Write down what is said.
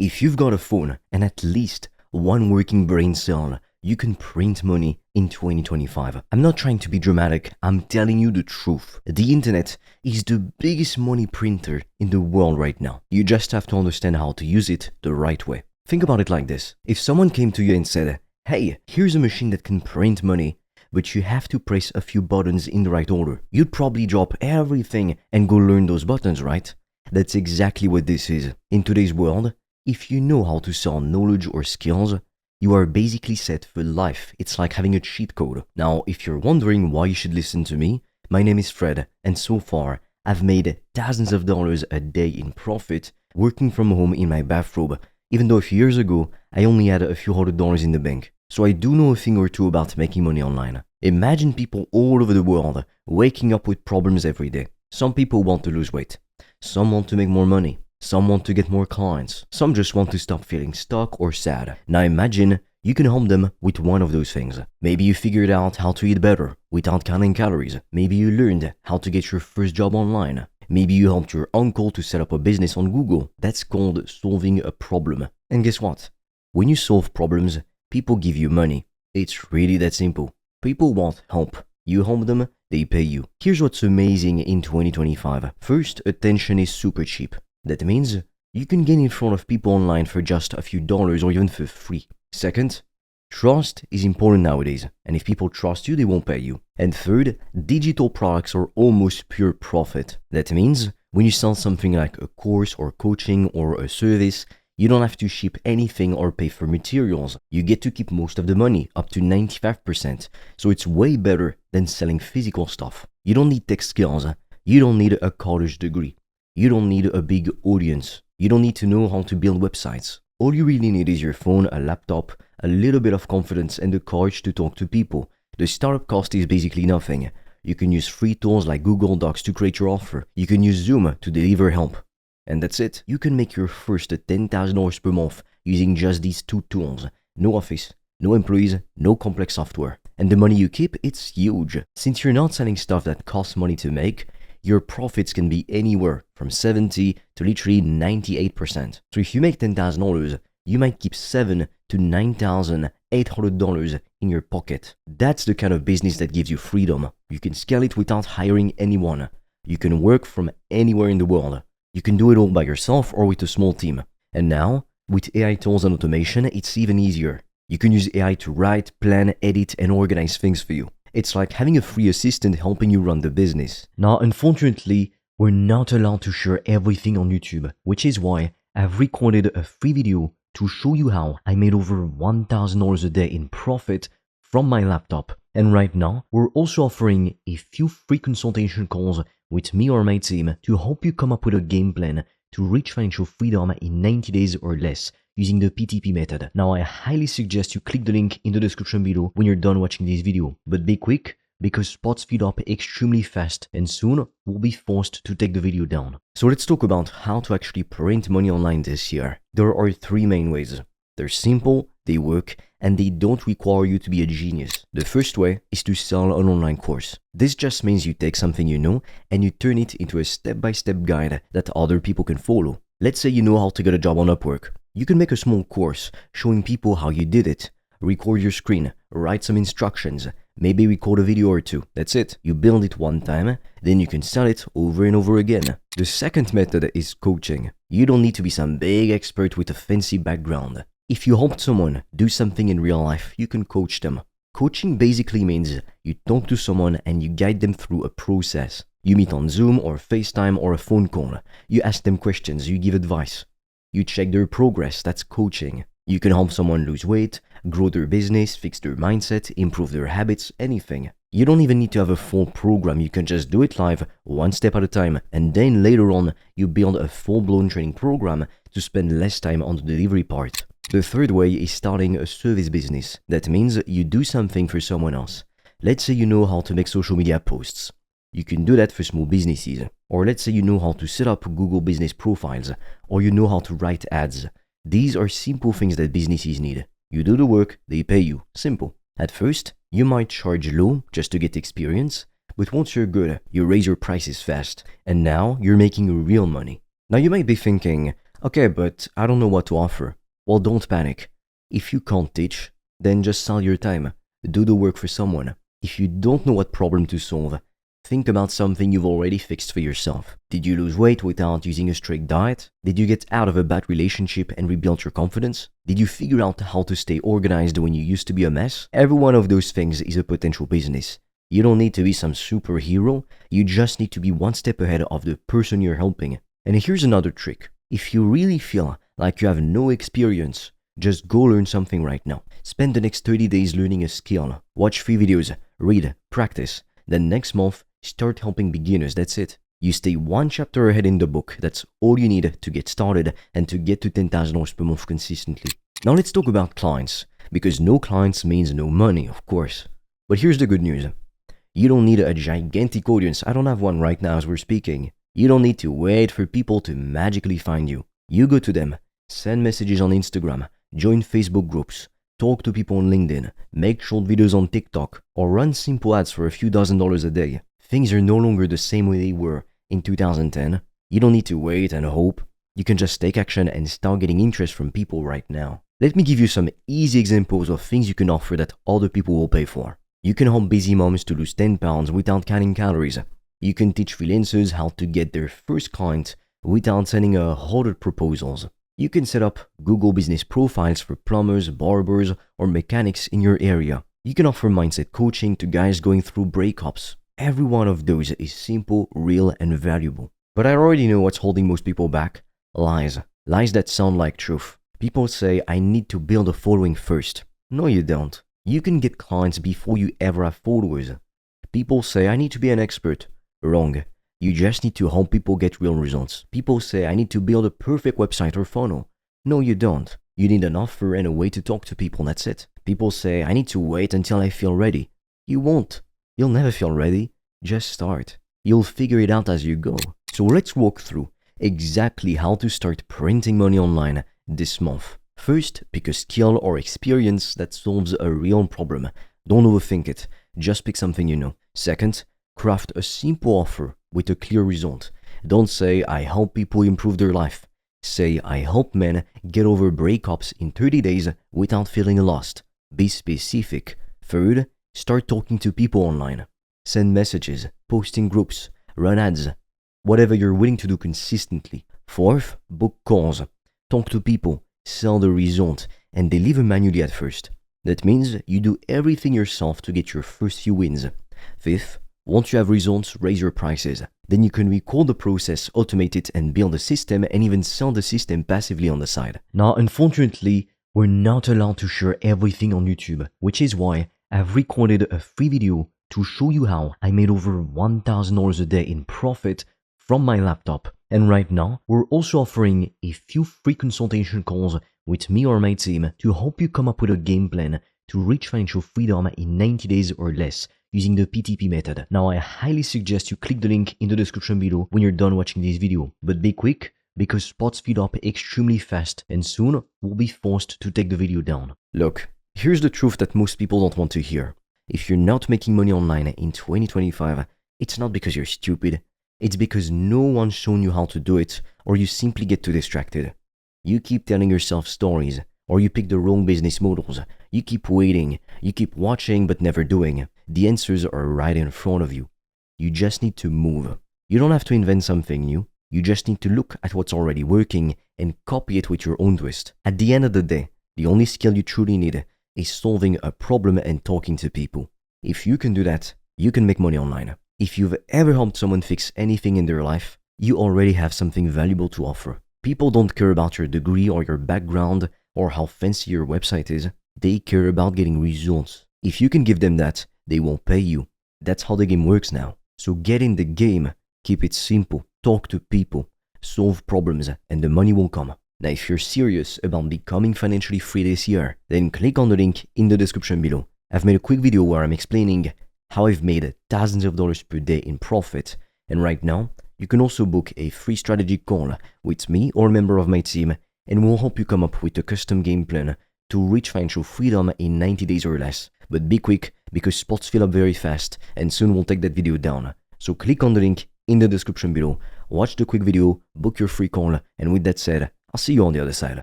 If you've got a phone and at least one working brain cell, you can print money in 2025. I'm not trying to be dramatic, I'm telling you the truth. The internet is the biggest money printer in the world right now. You just have to understand how to use it the right way. Think about it like this. If someone came to you and said, hey, here's a machine that can print money, but you have to press a few buttons in the right order, you'd probably drop everything and go learn those buttons, right? That's exactly what this is. In today's world, if you know how to sell knowledge or skills, you are basically set for life. It's like having a cheat code. Now, if you're wondering why you should listen to me, my name is Fred, and so far, I've made thousands of dollars a day in profit working from home in my bathrobe, even though a few years ago, I only had a few $100 in the bank. So I do know a thing or two about making money online. Imagine people all over the world waking up with problems every day. Some people want to lose weight. Some want to make more money. Some want to get more clients. Some just want to stop feeling stuck or sad. Now imagine you can help them with one of those things. Maybe you figured out how to eat better without counting calories. Maybe you learned how to get your first job online. Maybe you helped your uncle to set up a business on Google. That's called solving a problem. And guess what? When you solve problems, people give you money. It's really that simple. People want help. You help them, they pay you. Here's what's amazing in 2025. First, attention is super cheap. That means you can get in front of people online for just a few dollars or even for free. Second, trust is important nowadays, and if people trust you, they won't pay you. And third, digital products are almost pure profit. That means when you sell something like a course or coaching or a service, you don't have to ship anything or pay for materials. You get to keep most of the money, up to 95%. So it's way better than selling physical stuff. You don't need tech skills. You don't need a college degree. You don't need a big audience. You don't need to know how to build websites. All you really need is your phone, a laptop, a little bit of confidence, and the courage to talk to people. The startup cost is basically nothing. You can use free tools like Google Docs to create your offer. You can use Zoom to deliver help. And that's it. You can make your first $10,000 per month using just these two tools. No office, no employees, no complex software. And the money you keep, it's huge. Since you're not selling stuff that costs money to make, your profits can be anywhere from 70 to literally 98%. So if you make $10,000, you might keep $7,000 to $9,800 in your pocket. That's the kind of business that gives you freedom. You can scale it without hiring anyone. You can work from anywhere in the world. You can do it all by yourself or with a small team. And now, with AI tools and automation, it's even easier. You can use AI to write, plan, edit, and organize things for you. It's like having a free assistant helping you run the business. Now, unfortunately, we're not allowed to share everything on YouTube, which is why I've recorded a free video to show you how I made over $1,000 a day in profit from my laptop. And right now, we're also offering a few free consultation calls with me or my team to help you come up with a game plan to reach financial freedom in 90 days or less using the PTP method. Now, I highly suggest you click the link in the description below when you're done watching this video. But be quick, because spots fill up extremely fast and soon we'll be forced to take the video down. So let's talk about how to actually print money online this year. There are three main ways. They're simple, they work, and they don't require you to be a genius. The first way is to sell an online course. This just means you take something you know and you turn it into a step-by-step guide that other people can follow. Let's say you know how to get a job on Upwork. You can make a small course showing people how you did it. Record your screen, write some instructions, maybe record a video or two. That's it. You build it one time, then you can sell it over and over again. The second method is coaching. You don't need to be some big expert with a fancy background. If you helped someone do something in real life, you can coach them. Coaching basically means you talk to someone and you guide them through a process. You meet on Zoom or FaceTime or a phone call. You ask them questions, you give advice. You check their progress, that's coaching. You can help someone lose weight, grow their business, fix their mindset, improve their habits, anything. You don't even need to have a full program, you can just do it live, one step at a time, and then later on, you build a full-blown training program to spend less time on the delivery part. The third way is starting a service business. That means you do something for someone else. Let's say you know how to make social media posts. You can do that for small businesses. Or let's say you know how to set up Google business profiles, or you know how to write ads. These are simple things that businesses need. You do the work, they pay you. Simple. At first, you might charge low just to get experience, but once you're good, you raise your prices fast, and now you're making real money. Now you might be thinking, Okay, but I don't know what to offer. Well, don't panic. If you can't teach, then just sell your time. Do the work for someone. If you don't know what problem to solve, think about something you've already fixed for yourself. Did you lose weight without using a strict diet? Did you get out of a bad relationship and rebuild your confidence? Did you figure out how to stay organized when you used to be a mess? Every one of those things is a potential business. You don't need to be some superhero, you just need to be one step ahead of the person you're helping. And here's another trick. If you really feel like you have no experience, just go learn something right now. Spend the next 30 days learning a skill. Watch 3 videos, read, practice. Then next month, start helping beginners, that's it. You stay one chapter ahead in the book, that's all you need to get started and to get to $10,000 per month consistently. Now let's talk about clients, because no clients means no money, of course. But here's the good news. You don't need a gigantic audience. I don't have one right now as we're speaking. You don't need to wait for people to magically find you. You go to them, send messages on Instagram, join Facebook groups, talk to people on LinkedIn, make short videos on TikTok, or run simple ads for a few $1,000s a day. Things are no longer the same way they were in 2010. You don't need to wait and hope. You can just take action and start getting interest from people right now. Let me give you some easy examples of things you can offer that other people will pay for. You can help busy moms to lose 10 pounds without counting calories. You can teach freelancers how to get their first client without sending 100 proposals. You can set up Google business profiles for plumbers, barbers, or mechanics in your area. You can offer mindset coaching to guys going through breakups. Every one of those is simple, real, and valuable. But I already know what's holding most people back. Lies. Lies that sound like truth. People say, I need to build a following first. No, you don't. You can get clients before you ever have followers. People say, I need to be an expert. Wrong. You just need to help people get real results. People say, I need to build a perfect website or funnel. No, you don't. You need an offer and a way to talk to people, that's it. People say, I need to wait until I feel ready. You won't. You'll never feel ready. Just start. You'll figure it out as you go. So let's walk through exactly how to start printing money online this month. First, pick a skill or experience that solves a real problem. Don't overthink it. Just pick something you know. Second, craft a simple offer with a clear result. Don't say, I help people improve their life. Say, I help men get over breakups in 30 days without feeling lost. Be specific. Third, start talking to people online. Send messages, post in groups, run ads, whatever you're willing to do consistently. Fourth, book calls. Talk to people, sell the result, and deliver manually at first. That means you do everything yourself to get your first few wins. Fifth, once you have results, raise your prices. Then you can record the process, automate it, and build a system, and even sell the system passively on the side. Now, unfortunately, we're not allowed to share everything on YouTube, which is why I've recorded a free video to show you how I made over $1,000 a day in profit from my laptop. And right now, we're also offering a few free consultation calls with me or my team to help you come up with a game plan to reach financial freedom in 90 days or less using the PTP method. Now, I highly suggest you click the link in the description below when you're done watching this video. But be quick, because spots speed up extremely fast and soon we'll be forced to take the video down. Look, here's the truth that most people don't want to hear. If you're not making money online in 2025, it's not because you're stupid. It's because no one's shown you how to do it, or you simply get too distracted. You keep telling yourself stories, or you pick the wrong business models. You keep waiting, you keep watching but never doing. The answers are right in front of you. You just need to move. You don't have to invent something new. You just need to look at what's already working and copy it with your own twist. At the end of the day, the only skill you truly need is solving a problem and talking to people. If you can do that, you can make money online. If you've ever helped someone fix anything in their life, you already have something valuable to offer. People don't care about your degree or your background or how fancy your website is. They care about getting results. If you can give them that, they will pay you. That's how the game works now. So get in the game, keep it simple, talk to people, solve problems, and the money will come. Now, if you're serious about becoming financially free this year, then click on the link in the description below. I've made a quick video where I'm explaining how I've made thousands of dollars per day in profit. And right now, you can also book a free strategy call with me or a member of my team, and we'll help you come up with a custom game plan to reach financial freedom in 90 days or less. But be quick, because spots fill up very fast, and soon we'll take that video down. So click on the link in the description below, watch the quick video, book your free call, and with that said, I'll see you on the other side.